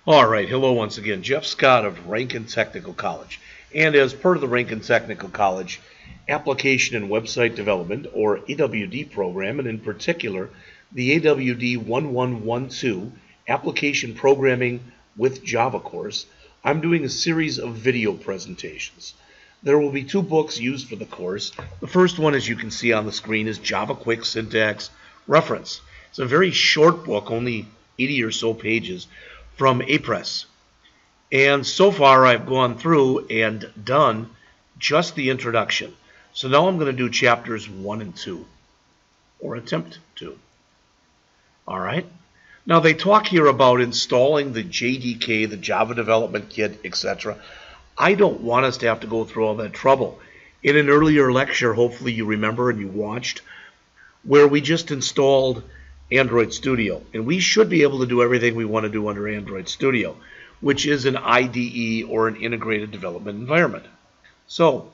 All right, hello once again. Jeff Scott of Rankin Technical College. And as part of the Rankin Technical College Application and Website Development, or AWD program, and in particular, the AWD 1112 Application Programming with Java course, I'm doing a series of video presentations. There will be two books used for the course. The first one, as you can see on the screen, is Java Quick Syntax Reference. It's a very short book, only 80 or so pages, from A-Press. And so far I've gone through and done just the introduction. So now I'm going to do chapters 1 and 2, or attempt to. All right. Now they talk here about installing the JDK, the Java Development Kit, etc. I don't want us to have to go through all that trouble. In an earlier lecture, hopefully you remember and you watched, where we just installed Android Studio, and we should be able to do everything we want to do under Android Studio, which is an IDE or an integrated development environment. So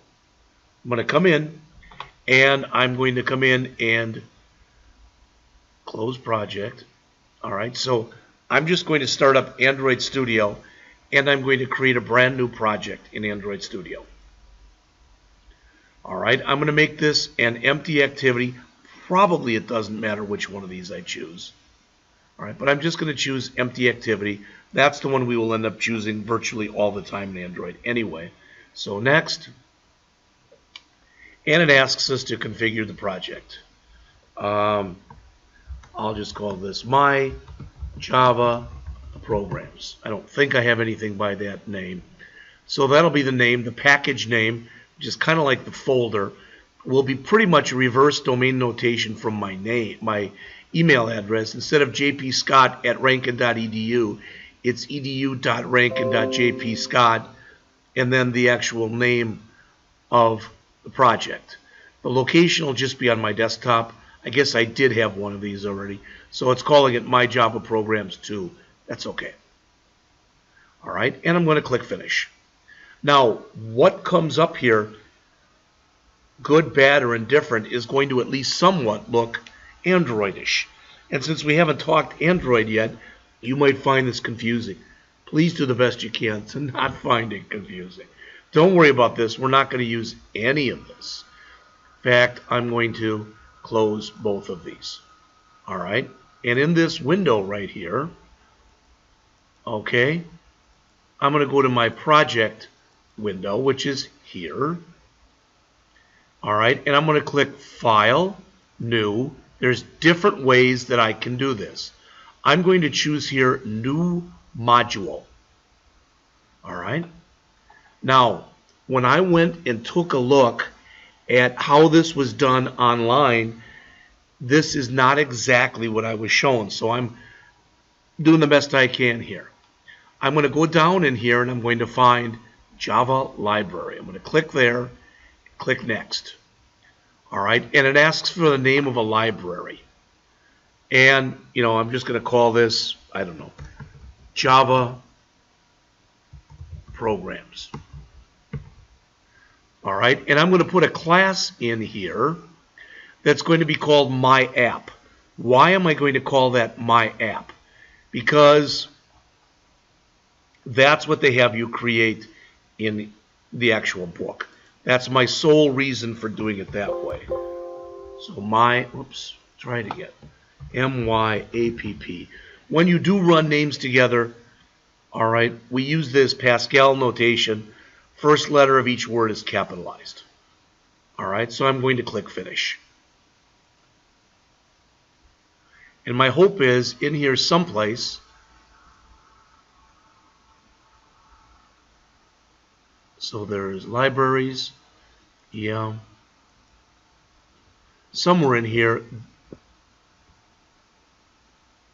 I'm going to come in, and I'm going to come in and close project. All right, so I'm just going to start up Android Studio, and I'm going to create a brand new project in Android Studio. All right, I'm going to make this an empty activity. Probably it doesn't matter which one of these I choose. All right, but I'm just going to choose empty activity. That's the one we will end up choosing virtually all the time in Android anyway. So next, and it asks us to configure the project. I'll just call this My Java Programs. I don't think I have anything by that name. So that'll be the name. The package name, which is kind of like the folder, will be pretty much a reverse domain notation from my name, my email address. Instead of jpscott@rankin.edu, it's edu.rankin.jpscott, and then the actual name of the project. The location will just be on my desktop. I guess I did have one of these already, so it's calling it My Java Programs 2. That's okay. All right, and I'm going to click Finish. Now, what comes up here, good, bad, or indifferent, is going to at least somewhat look Androidish. And since we haven't talked Android yet, you might find this confusing. Please do the best you can to not find it confusing. Don't worry about this. We're not going to use any of this. In fact, I'm going to close both of these. All right. And in this window right here, okay, I'm going to go to my project window, which is here. All right, and I'm going to click File, New. There's different ways that I can do this. I'm going to choose here New Module. All right. Now, when I went and took a look at how this was done online, this is not exactly what I was shown. So I'm doing the best I can here. I'm going to go down in here and I'm going to find Java Library. I'm going to click there. Click Next. All right, and it asks for the name of a library. And, you know, I'm just going to call this, I don't know, Java Programs. All right, and I'm going to put a class in here that's going to be called My App. Why am I going to call that My App? Because that's what they have you create in the actual book. That's my sole reason for doing it that way. So try it again. M-Y-A-P-P. When you do run names together, all right, we use this Pascal notation. First letter of each word is capitalized. All right, so I'm going to click Finish. And my hope is in here someplace, so there's libraries, yeah. Somewhere in here,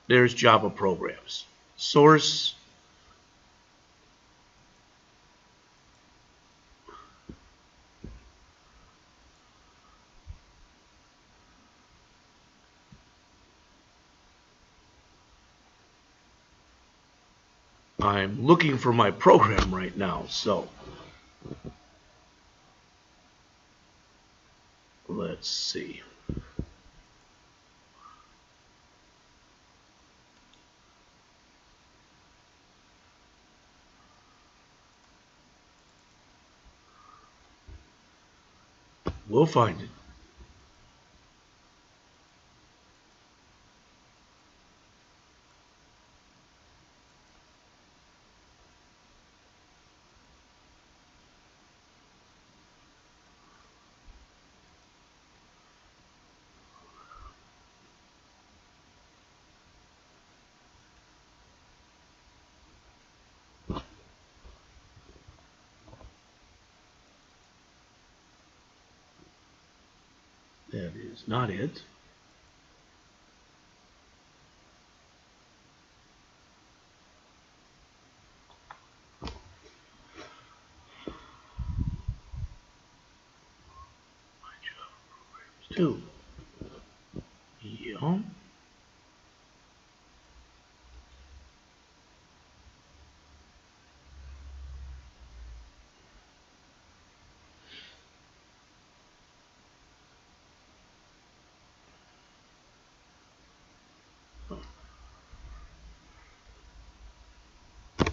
there's Java Programs. Source, I'm looking for my program right now, so let's see. We'll find it. That is not it. Two. Yeah.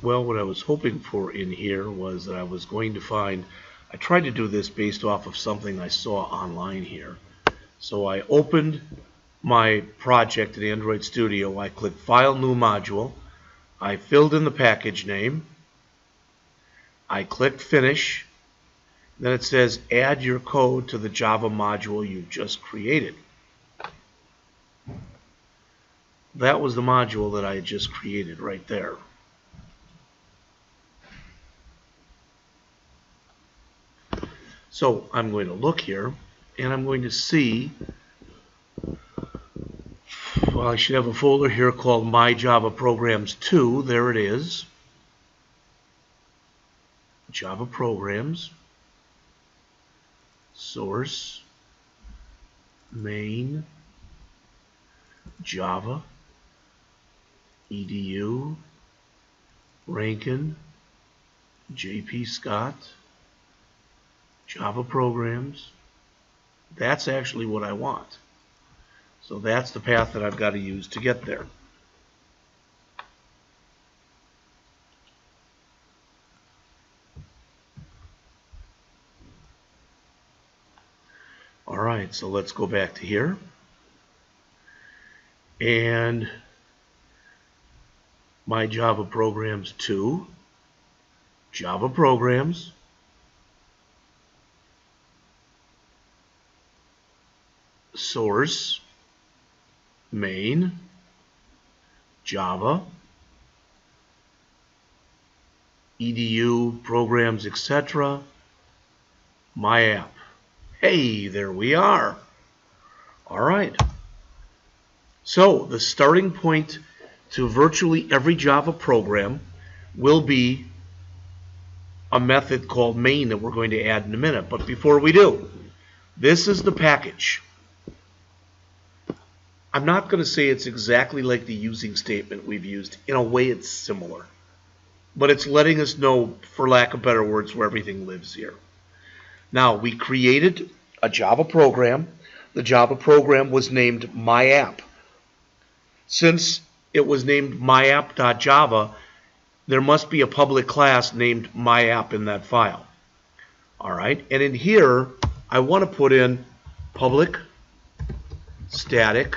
Well, what I was hoping for in here was that I was going to find, I tried to do this based off of something I saw online here. So I opened my project in Android Studio. I clicked File, New Module. I filled in the package name. I clicked Finish. Then it says add your code to the Java module you just created. That was the module that I had just created right there. So I'm going to look here and I'm going to see, well, I should have a folder here called My Java Programs 2. There it is. Java Programs. Source. Main. Java. EDU. Rankin. JP Scott. Java Programs. That's actually what I want. So that's the path that I've got to use to get there. Alright, so let's go back to here. And My Java Programs 2. Java Programs. Source, main, Java, EDU, programs, etc. My app. Hey, there we are. All right. So the starting point to virtually every Java program will be a method called main that we're going to add in a minute. But before we do, this is the package. I'm not going to say it's exactly like the using statement we've used. In a way, it's similar. But it's letting us know, for lack of better words, where everything lives here. Now, we created a Java program. The Java program was named MyApp. Since it was named myapp.java, there must be a public class named MyApp in that file. All right, and in here, I want to put in public static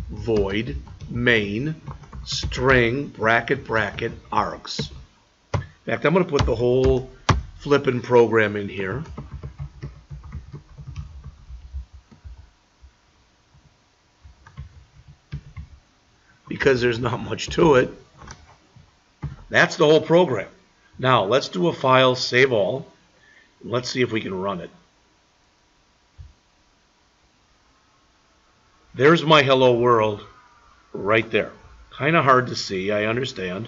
void main string bracket bracket args. In fact, I'm going to put the whole flippin' program in here. Because there's not much to it. That's the whole program. Now, let's do a file, save all. Let's see if we can run it. There's my hello world right there. Kind of hard to see, I understand.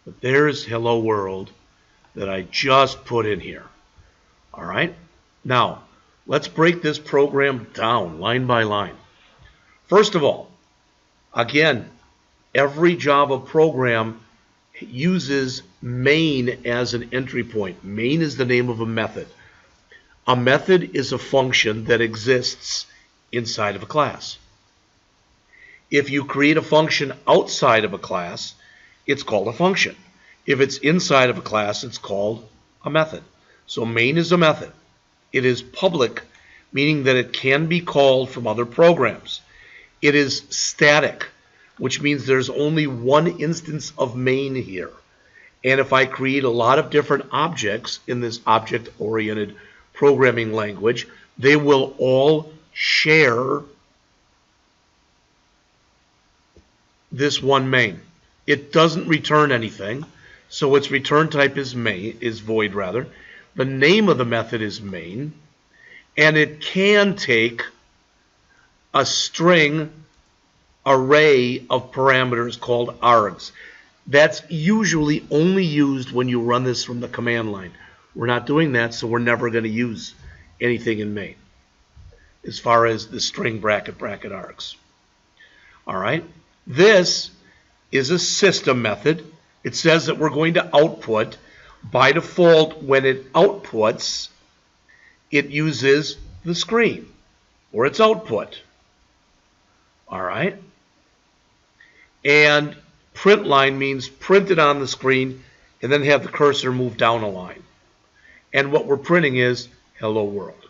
But there's hello world that I just put in here. All right? Now, let's break this program down line by line. First of all, again, every Java program uses main as an entry point. Main is the name of a method. A method is a function that exists inside of a class. If you create a function outside of a class, it's called a function. If it's inside of a class, it's called a method. So main is a method. It is public, meaning that it can be called from other programs. It is static, which means there's only one instance of main here. And if I create a lot of different objects in this object-oriented programming language, they will all share this one main. It doesn't return anything, so its return type is void rather. The name of the method is main, and it can take a string array of parameters called args. That's usually only used when you run this from the command line. We're not doing that, so we're never going to use anything in main as far as the string bracket args. All right. This is a system method. It says that we're going to output. By default, when it outputs, it uses the screen or its output. All right. And print line means print it on the screen and then have the cursor move down a line. And what we're printing is hello world.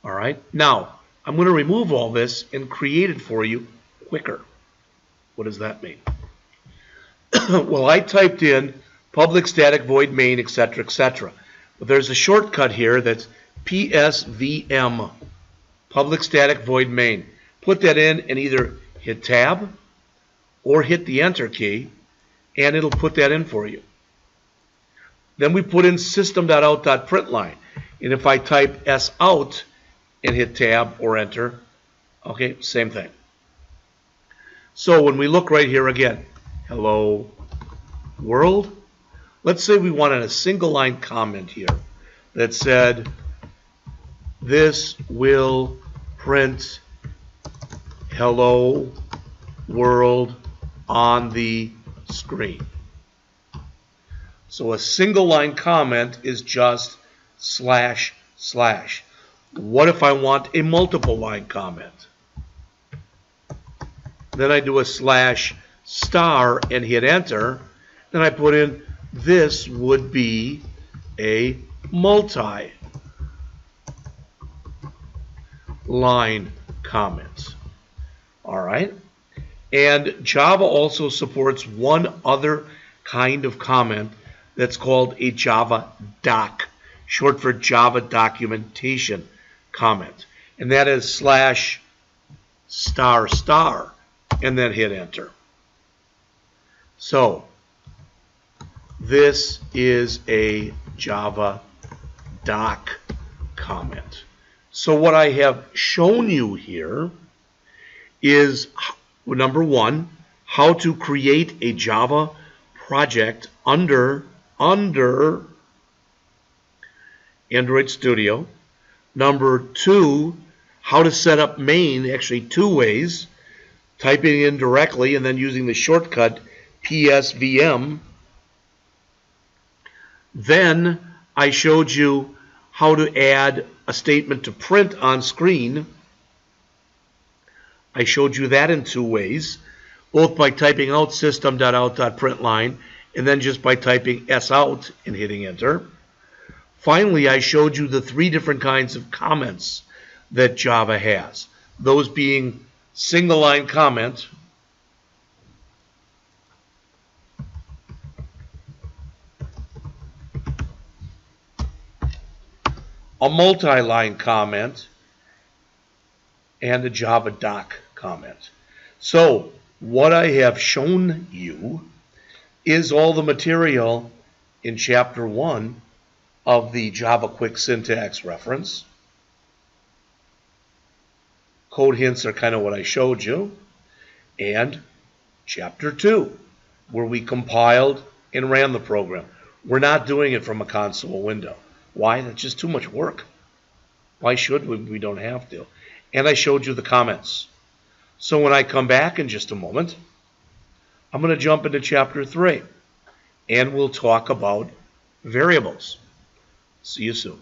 All right. Now, I'm going to remove all this and create it for you quicker. What does that mean? Well, I typed in public static void main, etc., etc. But there's a shortcut here that's PSVM, public static void main. Put that in and either hit tab or hit the enter key, and it'll put that in for you. Then we put in system.out.println. And if I type sout and hit tab or enter, okay, same thing. So when we look right here again, hello world, let's say we wanted a single line comment here that said, this will print hello world on the screen. So a single line comment is just // What if I want a multiple line comment? Then I do a /* and hit enter. Then I put in, this would be a multi-line comment. All right. And Java also supports one other kind of comment that's called a Java doc, short for Java documentation comment. And that is /**, and then hit enter. So this is a Java doc comment. So what I have shown you here is, number one, how to create a Java project under Android Studio. Number two, how to set up main, actually two ways, typing in directly and then using the shortcut PSVM. Then I showed you how to add a statement to print on screen. I showed you that in two ways, both by typing out system.out.println and then just by typing sout and hitting enter. Finally, I showed you the three different kinds of comments that Java has, those being single line comment, a multi-line comment, and a Java doc comment. So what I have shown you is all the material in Chapter 1 of the Java Quick Syntax Reference. Code hints are kind of what I showed you. And Chapter 2, where we compiled and ran the program. We're not doing it from a console window. Why? That's just too much work. Why should we? We don't have to. And I showed you the comments. So when I come back in just a moment, I'm going to jump into Chapter 3, and we'll talk about variables. See you soon.